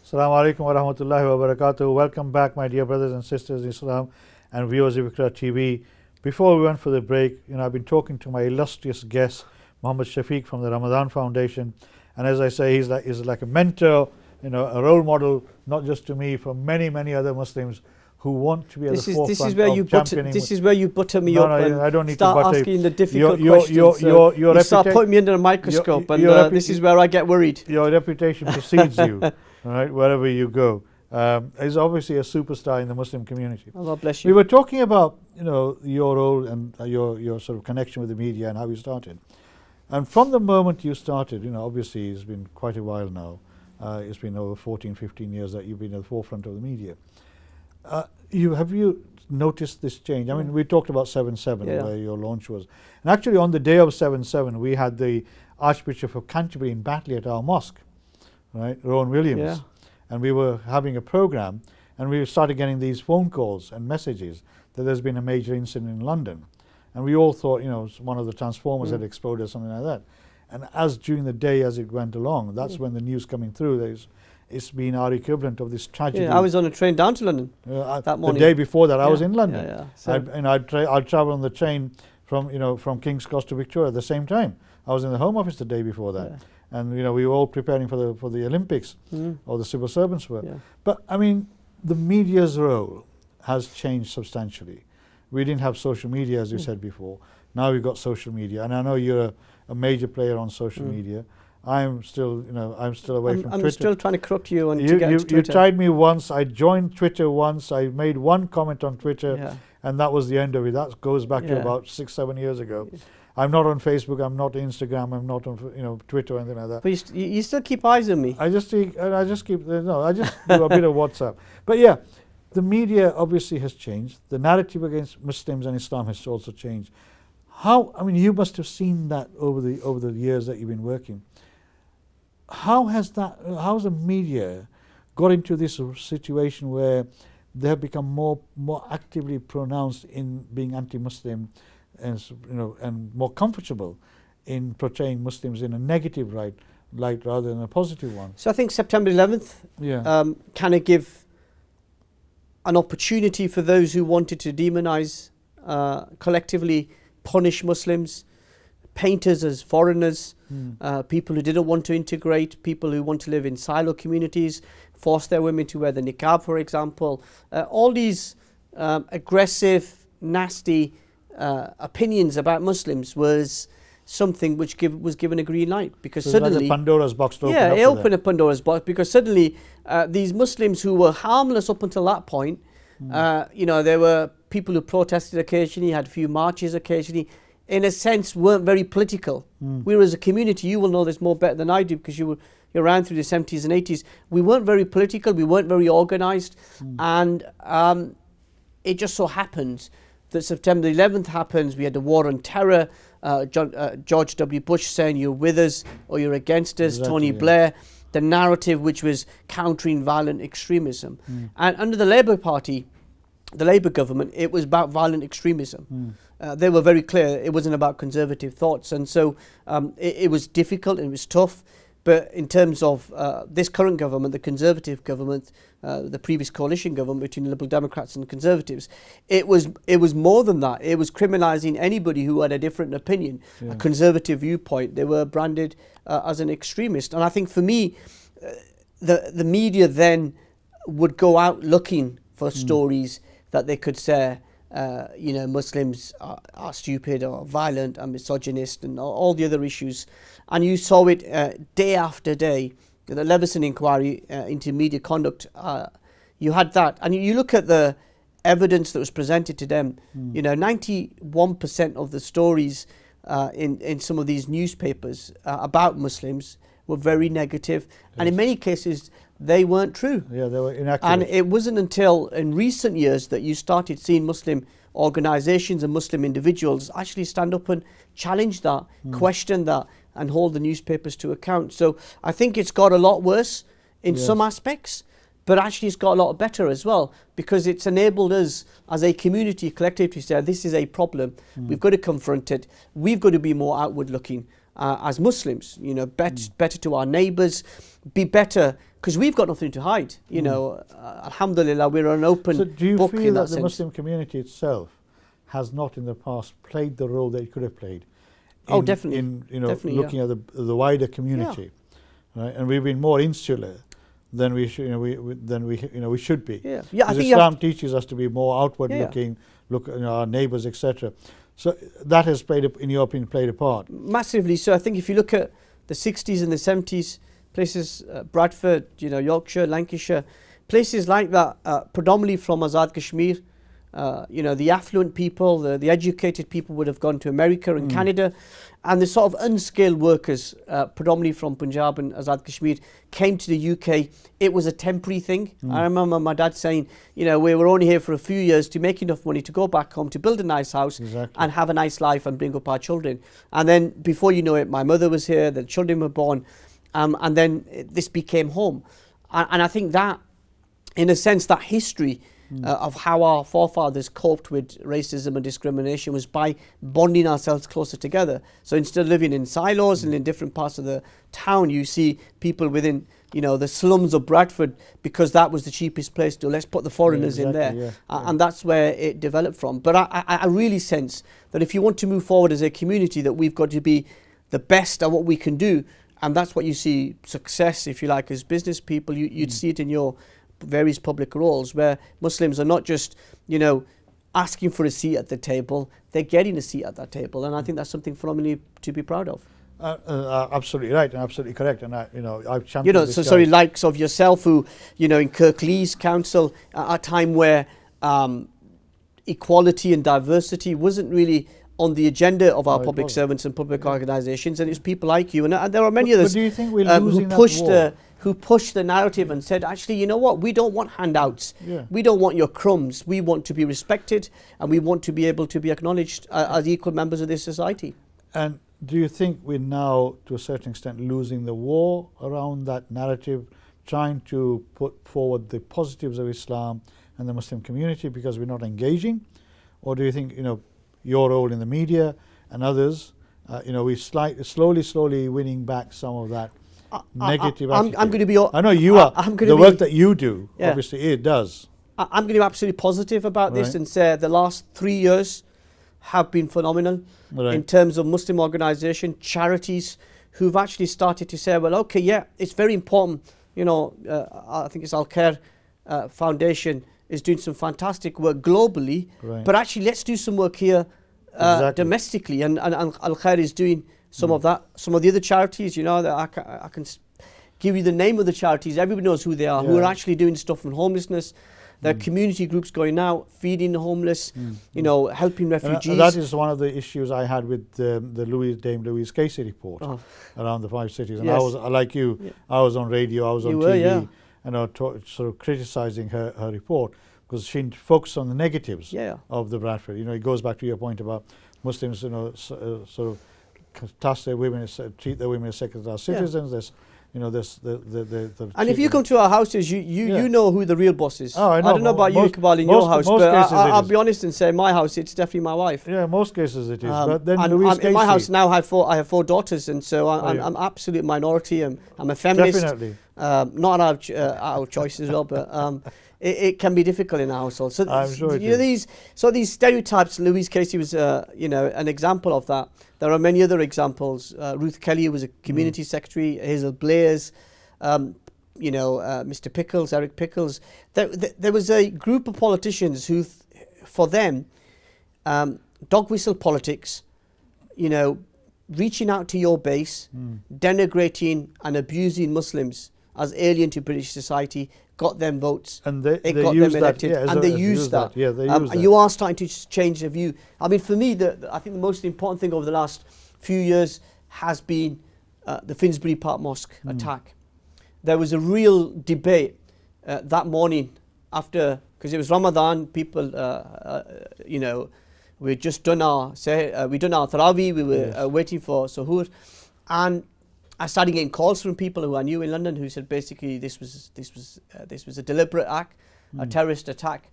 Assalamu alaikum wa rahmatullahi wa barakatuh. Welcome back, my dear brothers and sisters in Islam and viewers of IQRA TV. Before we went for the break, I've been talking to my illustrious guest, Mohammed Shafiq from the Ramadan Foundation. And as I say, he's like a mentor, a role model, not just to me, for many, many other Muslims who want to be at the forefront of championing. This is where you butter me up and I don't need start to butter asking the difficult questions. You start putting me under a microscope, and this is where I get worried. Your reputation precedes you, right, wherever you go. He's obviously a superstar in the Muslim community. Allah bless you. We were talking about your role and your sort of connection with the media and how you started. And from the moment you started, obviously it's been quite a while now. It's been over 14, 15 years that you've been at the forefront of the media. Have you noticed this change? I mean, we talked about 7/7, where your launch was. And actually on the day of 7/7, we had the Archbishop of Canterbury in Batley at our mosque, right, Rowan Williams. Yeah. And we were having a program, and we started getting these phone calls and messages that there's been a major incident in London. And we all thought, one of the transformers had exploded or something like that. And as during the day, as it went along, that's when the news coming through, it's been our equivalent of this tragedy. Yeah, I was on a train down to London that morning. The day before that, I was in London. Yeah, yeah. I'd travel on the train from King's Cross to Victoria at the same time. I was in the Home Office the day before that. Yeah. And we were all preparing for the Olympics, or the civil servants were. Yeah. But I mean, the media's role has changed substantially. We didn't have social media, as you said before. Now we've got social media, and I know you're a major player on social media. I'm still away from Twitter. I'm still trying to corrupt you to get into Twitter. You tried me once. I joined Twitter once. I made one comment on Twitter, and that was the end of it. That goes back to about 6-7 years ago. Yeah. I'm not on Facebook. I'm not on Instagram. I'm not on Twitter or anything like that. But you still keep eyes on me. I just do a bit of WhatsApp. But yeah, the media obviously has changed. The narrative against Muslims and Islam has also changed. You must have seen that over the years that you've been working. How's the media got into this situation where they have become more actively pronounced in being anti-Muslim, and more comfortable in portraying Muslims in a negative light rather than a positive one? So I think September 11th kind of give an opportunity for those who wanted to demonize, collectively punish Muslims, paint us as foreigners, people who didn't want to integrate, people who want to live in silo communities, force their women to wear the niqab, for example. All these aggressive, nasty opinions about Muslims was something which was given a green light, because suddenly like Pandora's box opened up. It opened a Pandora's box, because suddenly these Muslims who were harmless up until that point, there were people who protested occasionally, had a few marches occasionally, in a sense weren't very political. We were, as a community, you will know this more better than I do because you're around through the 70s and 80s, we weren't very political, we weren't very organised, and it just so happens that September 11th happens. We had the war on terror, George W. Bush saying you're with us or you're against us, Tony Blair, the narrative which was countering violent extremism. And under the Labour Party, the Labour government, it was about violent extremism. They were very clear it wasn't about conservative thoughts, and so it was difficult and it was tough. But in terms of this current government, the Conservative government, the previous coalition government between the Liberal Democrats and the Conservatives, it was more than that. It was criminalising anybody who had a different opinion, a conservative viewpoint. They were branded as an extremist. And I think for me, the media then would go out looking for stories that they could say, Muslims are stupid or violent and misogynist and all the other issues. And you saw it day after day. The Leveson inquiry into media conduct, you had that. And you look at the evidence that was presented to them, 91% of the stories in some of these newspapers about Muslims were very negative. And in many cases, they weren't true. Yeah, they were inaccurate. And it wasn't until in recent years that you started seeing Muslim organisations and Muslim individuals actually stand up and challenge that, question that, and hold the newspapers to account. So I think it's got a lot worse in some aspects, but actually it's got a lot better as well, because it's enabled us as a community collectively to say this is a problem, we've got to confront it, we've got to be more outward looking, as Muslims. You know, better to our neighbours, be better, because we've got nothing to hide. You know, alhamdulillah, we're an open book. So do you feel that the sense. Muslim community itself has not in the past played the role that it could have played? Oh, definitely. In you know, Definitely, looking at the wider community, right? And we've been more insular than we should. We should be. Yeah, I think Islam teaches us to be more outward looking, look at our neighbours, etc. So that has played, in your opinion, played a part massively. So I think if you look at the 60s and the 70s, places Bradford, you know, Yorkshire, Lancashire, places like that, predominantly from Azad Kashmir. You know, the affluent people, the educated people would have gone to America and Canada, and the sort of unskilled workers, predominantly from Punjab and Azad Kashmir, came to the UK. It was a temporary thing. I remember my dad saying, you know, we were only here for a few years to make enough money to go back home, to build a nice house and have a nice life and bring up our children. And then before you know it, my mother was here, the children were born, and then this became home. And I think that, in a sense, that history of how our forefathers coped with racism and discrimination was by bonding ourselves closer together. So instead of living in silos and in different parts of the town, you see people within, you know, the slums of Bradford, because that was the cheapest place to, let's put the foreigners in there. And that's where it developed from. But I really sense that if you want to move forward as a community, that we've got to be the best at what we can do. And that's what you see success, if you like, as business people. You'd see it in your various public roles, where Muslims are not just, you know, asking for a seat at the table, they're getting a seat at that table. And I think that's something phenomenally to be proud of. Absolutely right and absolutely correct. And I've championed this. So sorry, likes of yourself who, you know, in Kirklees Council, at a time where equality and diversity wasn't really on the agenda of our public servants and public organisations, and it's people like you, and there are many others. But do you think we're losing that war? Who pushed the narrative and said, actually, you know what, we don't want handouts. We don't want your crumbs. We want to be respected, and we want to be able to be acknowledged as equal members of this society. And do you think we're now, to a certain extent, losing the war around that narrative, trying to put forward the positives of Islam and the Muslim community because we're not engaging? Or do you think, you know, your role in the media and others, you know, we're slowly winning back some of that negative attitude? I'm going to be... I know you are. The work that you do, obviously, it does. I'm going to be absolutely positive about this and say the last 3 years have been phenomenal in terms of Muslim organisation, charities who've actually started to say, well, okay, yeah, it's very important. You know, I think it's Al Khair Foundation is doing some fantastic work globally, but actually let's do some work here domestically. And Al Khair is doing some of that. Some of the other charities, you know, that I can give you the name of the charities. Everybody knows who they are, who are actually doing stuff on homelessness. There are community groups going out, feeding the homeless, you know, helping refugees. And that is one of the issues I had with the Dame Louise Casey report around the 5 cities. And I was, like you, I was on radio, I was on TV, and I was sort of criticising her report because she focused on the negatives of the Bradford. You know, it goes back to your point about Muslims, you know, sort of task their women, treat their women as second-class citizens. There's, you know, there's the and if you come to our houses, you know who the real boss is. Oh, I know. I don't know about you, Iqbal, in your house, but I'll be honest and say my house, it's definitely my wife. Yeah, most cases it is. But then in my house now, I have four daughters, and so I'm absolute minority. I'm a feminist. Definitely. Not out of choice as well, but it can be difficult in a household. So I'm sure it is. These stereotypes. Louise Casey was you know, an example of that. There are many other examples. Ruth Kelly was a community secretary. Hazel Blair's, you know, Mr. Pickles, Eric Pickles. There was a group of politicians who, for them, dog whistle politics, you know, reaching out to your base, denigrating and abusing Muslims as alien to British society, got them votes. And they got used them elected, and they used that. Yeah, they used that. And you are starting to change the view. I mean, for me, I think the most important thing over the last few years has been the Finsbury Park Mosque attack. There was a real debate that morning after, because it was Ramadan. People, you know, we'd just done our Tarawih. We were waiting for Suhoor, and I started getting calls from people who I knew in London who said basically this was a deliberate act, a terrorist attack,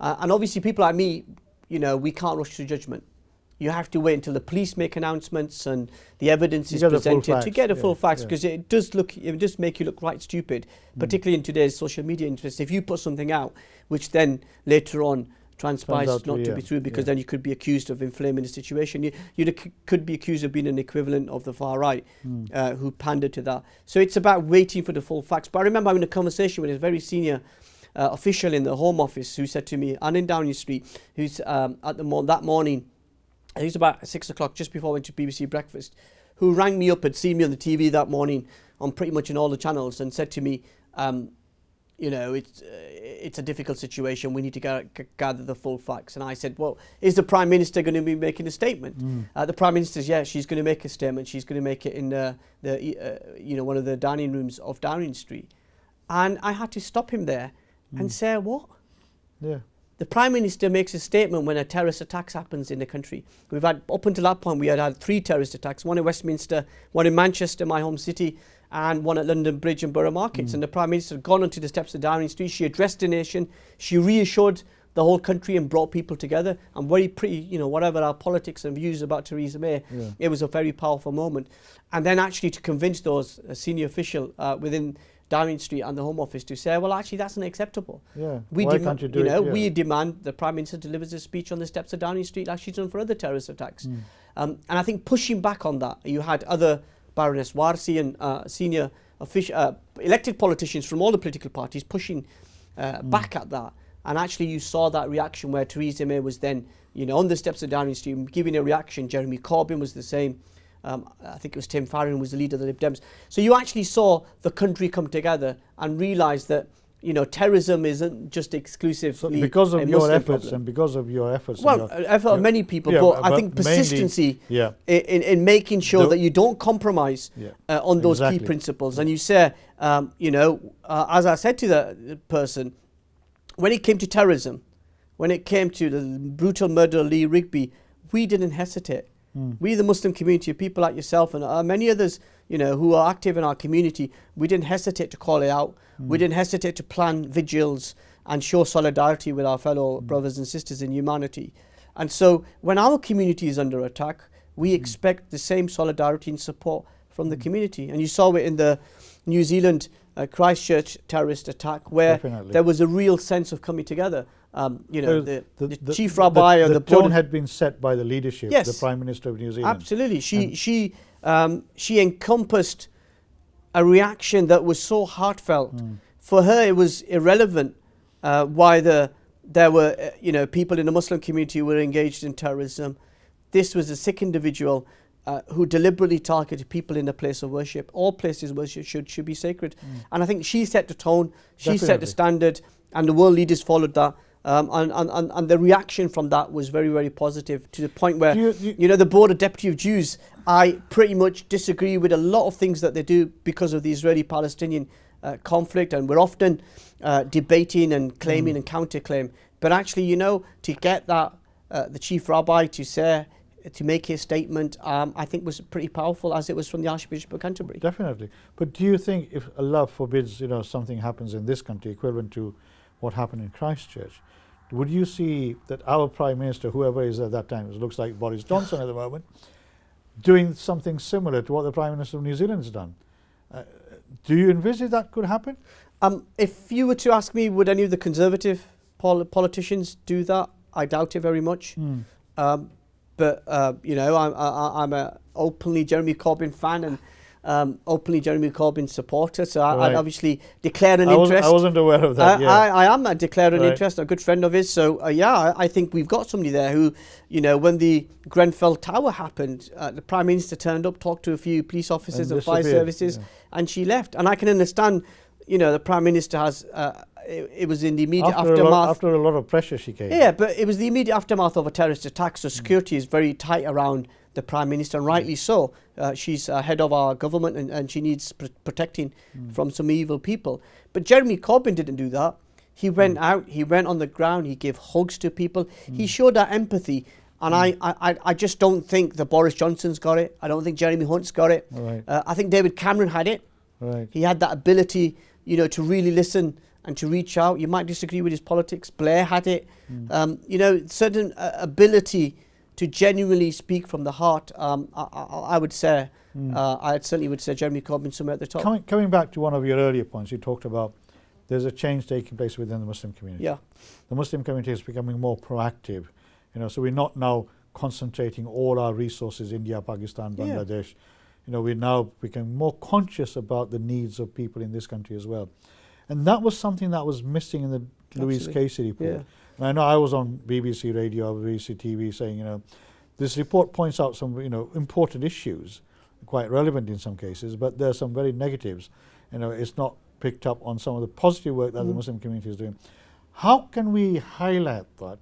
and obviously people like me, you know, we can't rush to judgment. you have to wait until the police make announcements and the evidence is get the full presented to facts. get a full facts, Yeah. because it does make you look right stupid, particularly in today's social media interest. If you put something out which then later on transpires out to not be, to be true, because then you could be accused of inflaming the situation. You could be accused of being an equivalent of the far right who pandered to that. So it's about waiting for the full facts. But I remember having a conversation with a very senior official in the Home Office who said to me, and in Downing Street, who's that morning, I think it was about 6 o'clock, just before I went to BBC Breakfast, who rang me up, had seen me on the TV that morning on pretty much in all the channels, and said to me, you know, it's a difficult situation. We need to gather the full facts. And I said, well, is the Prime Minister going to be making a statement? The Prime Minister's, yeah, she's going to make a statement. She's going to make it in one of the dining rooms of Downing Street. And I had to stop him there and say, what? Yeah. The Prime Minister makes a statement when a terrorist attack happens in the country. We've had, up until that point, we had 3 terrorist attacks, one in Westminster, one in Manchester, my home city, and one at London Bridge and Borough Markets. And the Prime Minister had gone onto the steps of Downing Street. She addressed the nation. She reassured the whole country and brought people together. And very pretty, you know, whatever our politics and views about Theresa May, it was a very powerful moment. And then actually to convince those senior official within Downing Street and the Home Office to say, well, actually, that's unacceptable. Yeah. Why can't you do it? Yeah. We demand the Prime Minister delivers a speech on the steps of Downing Street like she's done for other terrorist attacks. And I think pushing back on that, you had other Baroness Warsi and senior elected politicians from all the political parties pushing back at that. And actually you saw that reaction where Theresa May was then, you know, on the steps of Downing Street giving a reaction. Jeremy Corbyn was the same. I think it was Tim Farron was the leader of the Lib Dems. So you actually saw the country come together and realise that, you know, terrorism isn't just exclusively so because of your Muslim efforts problem. And because of your efforts. Well, effort of many people, but I think persistency in making sure that you don't compromise on those key principles. And you say, you know, as I said to the person, when it came to terrorism, when it came to the brutal murder of Lee Rigby, we didn't hesitate. We, the Muslim community, people like yourself and many others, you know, who are active in our community, we didn't hesitate to call it out. We didn't hesitate to plan vigils and show solidarity with our fellow brothers and sisters in humanity. And so when our community is under attack, we expect the same solidarity and support from the community. And you saw it in the New Zealand Christchurch terrorist attack, where there was a real sense of coming together. You know, the chief rabbi and the tone had been set by the leadership, the Prime Minister of New Zealand. Absolutely. She encompassed a reaction that was so heartfelt. For her, it was irrelevant why there were people in the Muslim community who were engaged in terrorism. This was a sick individual who deliberately targeted people in a place of worship. All places of worship should be sacred. And I think she set the tone, she set the standard, and the world leaders followed that. And the reaction from that was very, very positive, to the point where, you know, the Board of Deputy of Jews, I pretty much disagree with a lot of things that they do because of the Israeli-Palestinian conflict, and we're often debating and claiming and counterclaim. But actually, you know, to get that, the chief rabbi to make his statement, I think was pretty powerful, as it was from the Archbishop of Canterbury. Definitely. But do you think, if Allah forbids, you know, something happens in this country equivalent to what happened in Christchurch, would you see that our Prime Minister, whoever is at that time, it looks like Boris Johnson at the moment, doing something similar to what the Prime Minister of New Zealand has done? Do you envisage that could happen? If you were to ask me, would any of the Conservative politicians do that? I doubt it very much. But you know, I'm a openly Jeremy Corbyn fan and openly Jeremy Corbyn supporter, so I obviously declare an interest. I wasn't aware of that. I am a declare an interest, a good friend of his. So I think we've got somebody there who, you know, when the Grenfell Tower happened, the Prime Minister turned up, talked to a few police officers and fire services, and she left. And I can understand, you know, the Prime Minister has. It was in the immediate aftermath. After a lot of pressure, she came. Yeah, but it was the immediate aftermath of a terrorist attack, so security is very tight around the Prime Minister, and rightly so. She's head of our government, and she needs protecting from some evil people. But Jeremy Corbyn didn't do that. He went out, he went on the ground, he gave hugs to people. He showed that empathy. And I just don't think that Boris Johnson's got it. I don't think Jeremy Hunt's got it. I think David Cameron had it. He had that ability, you know, to really listen and to reach out. You might disagree with his politics. Blair had it. You know, certain ability to genuinely speak from the heart, I would say, I certainly would say Jeremy Corbyn somewhere at the top. Coming back to one of your earlier points, you talked about there's a change taking place within the Muslim community. Yeah. The Muslim community is becoming more proactive, so we're not now concentrating all our resources, India, Pakistan, Bangladesh. We're now becoming more conscious about the needs of people in this country as well. And that was something that was missing in the Louise Casey report. Yeah. And I know I was on BBC Radio, BBC TV saying, this report points out some, important issues, quite relevant in some cases, but there are some very negatives. It's not picked up on some of the positive work that the Muslim community is doing. How can we highlight that?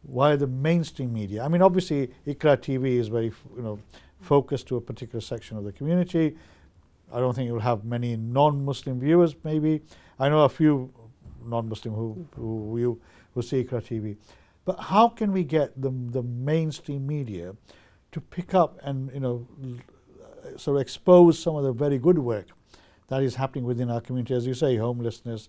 Why the mainstream media? I mean, obviously, IQRA TV is very, focused to a particular section of the community. I don't think it will have many non-Muslim viewers, maybe. I know a few non-Muslim who see IQRA TV. But how can we get the mainstream media to pick up and, sort of expose some of the very good work that is happening within our community, as you say, homelessness,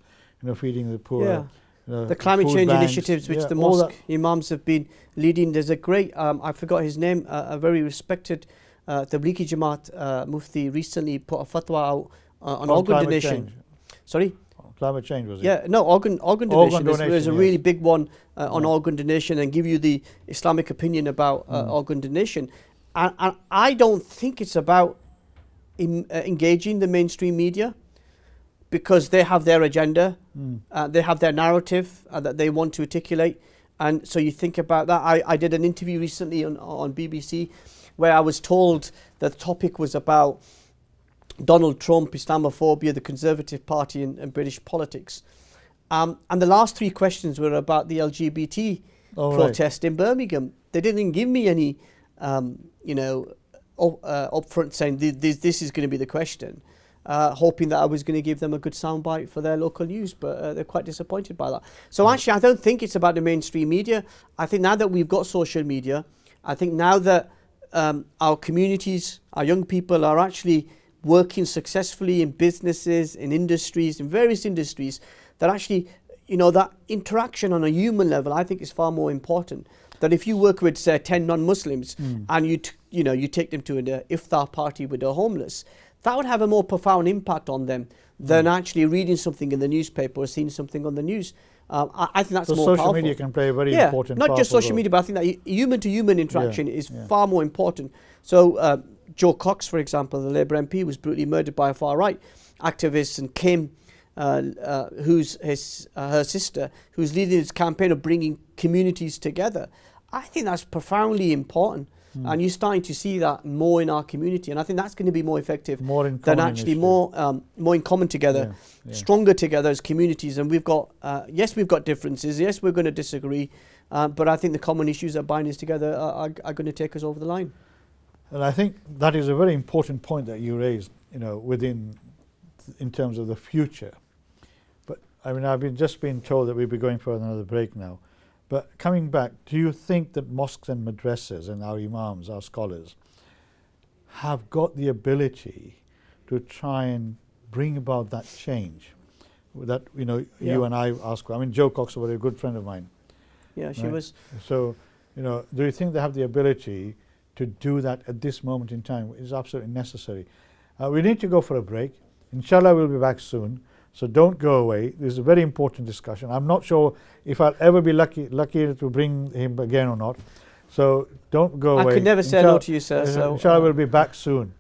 feeding the poor. Yeah. The climate change initiatives which the mosque imams have been leading. There's a great, I forgot his name, a very respected Tablighi Jamaat Mufti recently put a fatwa out on organ donation. Change. Sorry? Climate change, was it? Yeah, no, organ donation. There's a really big one on organ donation and give you the Islamic opinion about organ donation. And I don't think it's about engaging the mainstream media, because they have their agenda, they have their narrative that they want to articulate. And so you think about that. I did an interview recently on BBC where I was told that the topic was about Donald Trump, Islamophobia, the Conservative Party and British politics. And the last 3 questions were about the LGBT protest in Birmingham. They didn't give me any, upfront saying this is going to be the question. Hoping that I was going to give them a good soundbite for their local news, but they're quite disappointed by that. So actually, I don't think it's about the mainstream media. I think now that we've got social media, I think now that our communities, our young people are actually working successfully in businesses, in industries, in various industries, that actually, that interaction on a human level, I think is far more important. That if you work with, say, 10 non-Muslims and you take them to an iftar party with the homeless, that would have a more profound impact on them than actually reading something in the newspaper or seeing something on the news. I think that's more powerful. Social media can play a very important not just social role. media, but I think that human-to-human interaction is far more important. So Joe Cox, for example, the Labour MP, was brutally murdered by a far-right activist, and Kim, who's her sister, who's leading this campaign of bringing communities together. I think that's profoundly important. And you're starting to see that more in our community, and I think that's going to be more effective than actually more in common together, stronger together as communities. And we've got yes, we've got differences. Yes, we're going to disagree, but I think the common issues that bind us together are going to take us over the line. And I think that is a very important point that you raised. In terms of the future. But I mean, I've just been told that we'll be going for another break now. But coming back, do you think that mosques and madrasas and our imams, our scholars, have got the ability to try and bring about that change? That, you and I ask. I mean, Jo Cox was a very good friend of mine. Yeah, she was. So, do you think they have the ability to do that at this moment in time? It is absolutely necessary. We need to go for a break. Inshallah, we'll be back soon. So don't go away. This is a very important discussion. I'm not sure if I'll ever be lucky to bring him again or not. So don't go away. I could never say no to you, sir. So inshallah, we'll be back soon.